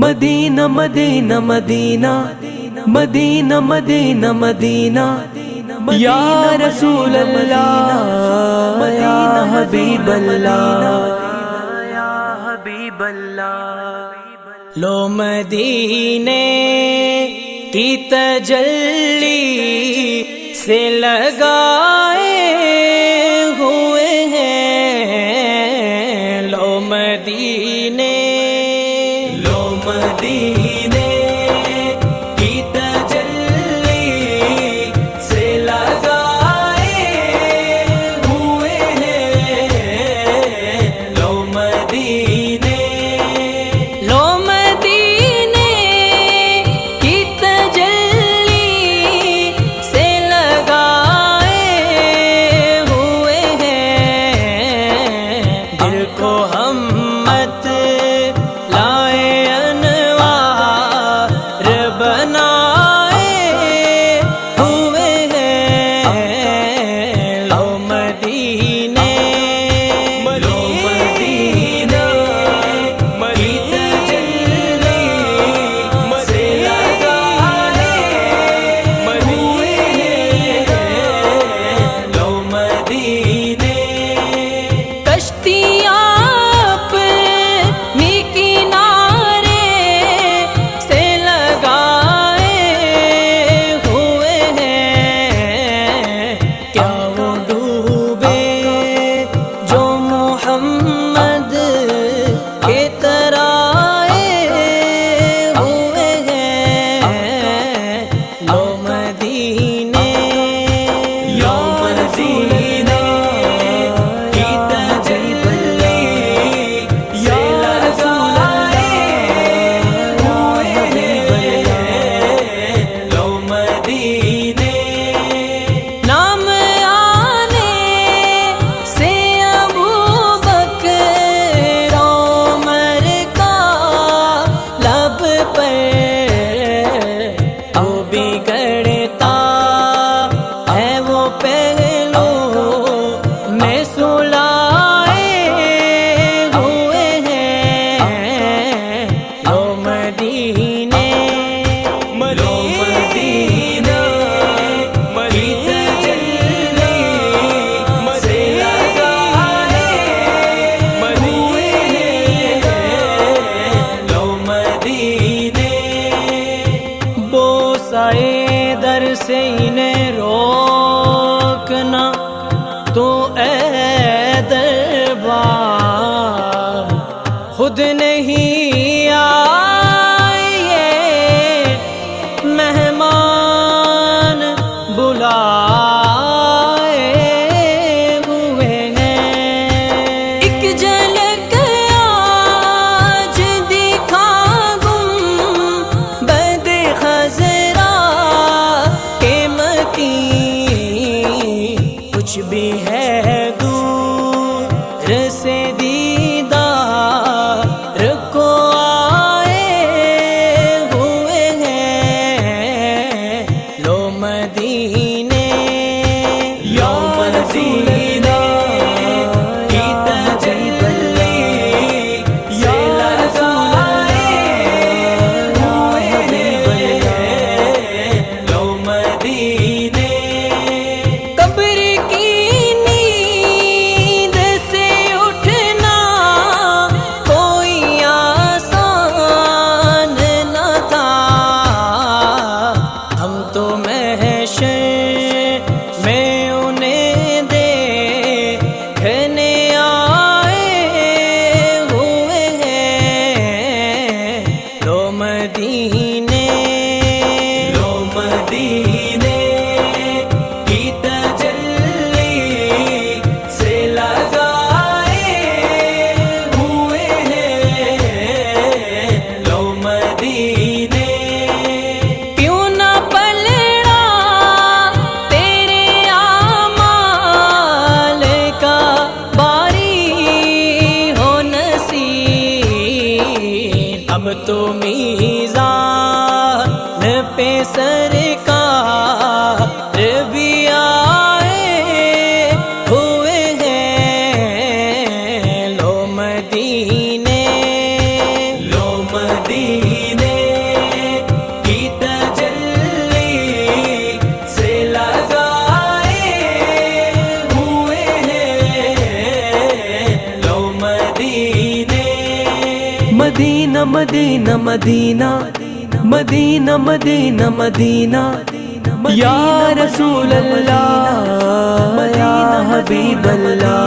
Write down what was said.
مدینہ مدینہ مدینہ مدینہ مدینہ مدینہ یا رسول اللہ یا حبیب اللہ یا حبیب اللہ۔ لو مدینے کی تجلی سے لگائے ہوئے ہیں، لو مدینے کی تجلی سے لگائے ہوئے ہیں، لو مدینے کی تجلی سے لگائے ہوئے ہیں، دل کو ہم مت لائے در سے انہیں روکنا تو اے دربار خود نہیں آئے مہمان بلائے ہوئے ہیں، ایک جھلک آج دکھا گنبد خضرا کچھ بھی ہے دور سے دیدار کو آئے ہوئے ہیں، لو مدینے کی تجلی سے لگائے ہوئے ہیں، لو مدینے اب تو میزان پہ سرکار بھی آئے ہوئے ہیں، لو مدینے مدینے کی تجلی سے لگائے ہوئے ہیں لو مدینے مدینہ مدینہ مدینہ مدینہ مدینہ مدینہ یا رسول اللہ یا حبیب اللہ